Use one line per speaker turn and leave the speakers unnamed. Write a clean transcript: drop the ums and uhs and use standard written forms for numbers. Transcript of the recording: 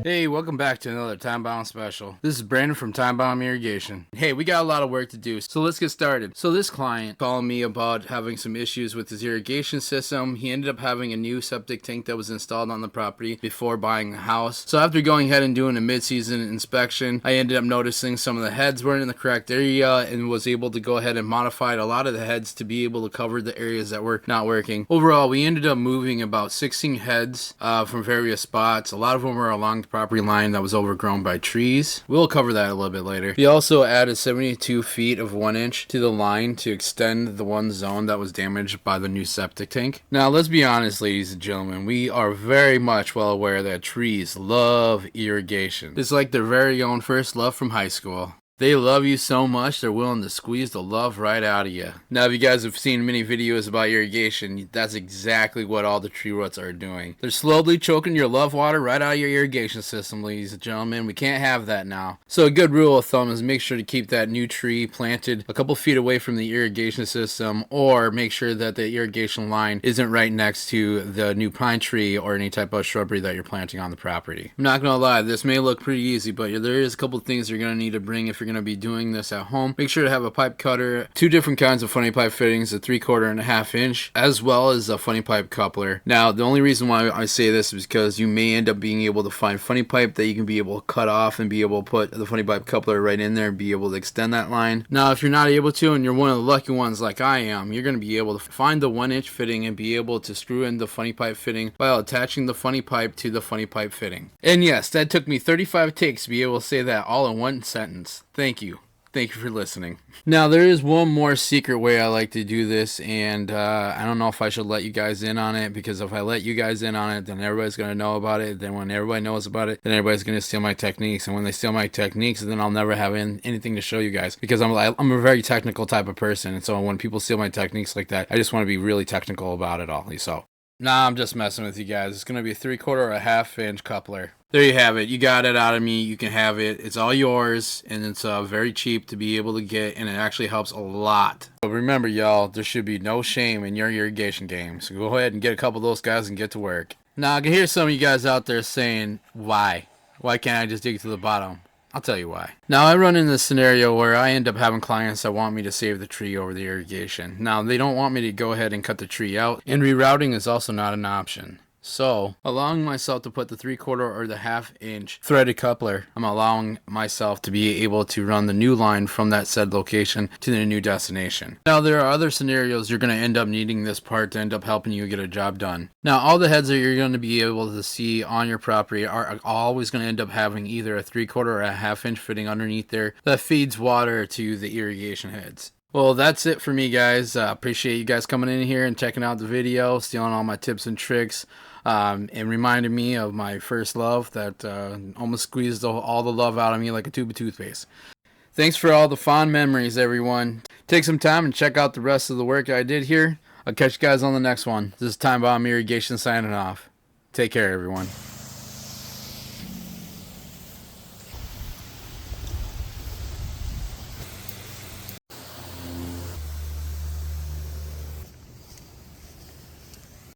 Hey, welcome back to another Time Bomb special. This is Brandon from Time Bomb Irrigation. Hey, we got a lot of work to do, so let's get started. So this client called me about having some issues with his irrigation system. He ended up having a new septic tank that was installed on the property before buying the house. So after going ahead and doing a mid-season inspection, I ended up noticing some of the heads weren't in the correct area and was able to go ahead and modify a lot of the heads to be able to cover the areas that were not working. Overall, we ended up moving about 16 heads from various spots. A lot of them were along the property line that was overgrown by trees. We'll cover that a little bit later. We also added 72 feet of 1 inch to the line to extend the one zone that was damaged by the new septic tank. Now, let's be honest, ladies and gentlemen, we are very much well aware that trees love irrigation. It's like their very own first love from high school. They love you so much, they're willing to squeeze the love right out of you. Now, if you guys have seen many videos about irrigation, that's exactly what all the tree roots are doing. They're slowly choking your love water right out of your irrigation system, ladies and gentlemen. We can't have that now. So a good rule of thumb is make sure to keep that new tree planted a couple feet away from the irrigation system, or make sure that the irrigation line isn't right next to the new pine tree or any type of shrubbery that you're planting on the property. I'm not gonna lie, this may look pretty easy, but there is a couple things you're gonna need to bring if you're going to be doing this at home. Make sure to have a pipe cutter, two different kinds of funny pipe fittings, a 3/4 and a 1/2 inch, as well as a funny pipe coupler. Now, the only reason why I say this is because you may end up being able to find funny pipe that you can be able to cut off and be able to put the funny pipe coupler right in there and be able to extend that line. Now, if you're not able to and you're one of the lucky ones like I am, you're going to be able to find the 1 inch fitting and be able to screw in the funny pipe fitting while attaching the funny pipe to the funny pipe fitting. And yes, that took me 35 takes to be able to say that all in one sentence. Thank you. Thank you for listening. Now, there is one more secret way I like to do this, and I don't know if I should let you guys in on it, because if I let you guys in on it, then everybody's going to know about it. Then when everybody knows about it, then everybody's going to steal my techniques. And when they steal my techniques, then I'll never have anything to show you guys, because I'm a very technical type of person. And so when people steal my techniques like that, I just want to be really technical about it all. So, nah, I'm just messing with you guys. It's going to be a 3/4 or a 1/2 inch coupler. There you have it. You got it out of me. You can have it. It's all yours, and it's very cheap to be able to get, and it actually helps a lot. But remember, y'all, there should be no shame in your irrigation game. So go ahead and get a couple of those guys and get to work. Now, I can hear some of you guys out there saying, why? Why can't I just dig to the bottom? I'll tell you why. Now, I run in this scenario where I end up having clients that want me to save the tree over the irrigation. Now, they don't want me to go ahead and cut the tree out, and rerouting is also not an option. So, allowing myself to put the 3/4 or the 1/2 inch threaded coupler, I'm allowing myself to be able to run the new line from that said location to the new destination. Now, there are other scenarios you're going to end up needing this part to end up helping you get a job done. Now, all the heads that you're going to be able to see on your property are always going to end up having either a 3/4 or a 1/2 inch fitting underneath there that feeds water to the irrigation heads. Well, that's it for me, guys. Appreciate you guys coming in here and checking out the video, stealing all my tips and tricks, and reminding me of my first love that almost squeezed all the love out of me like a tube of toothpaste. Thanks for all the fond memories, everyone. Take some time and check out the rest of the work I did here. I'll catch you guys on the next one. This is Time Bomb Irrigation signing off. Take care, everyone.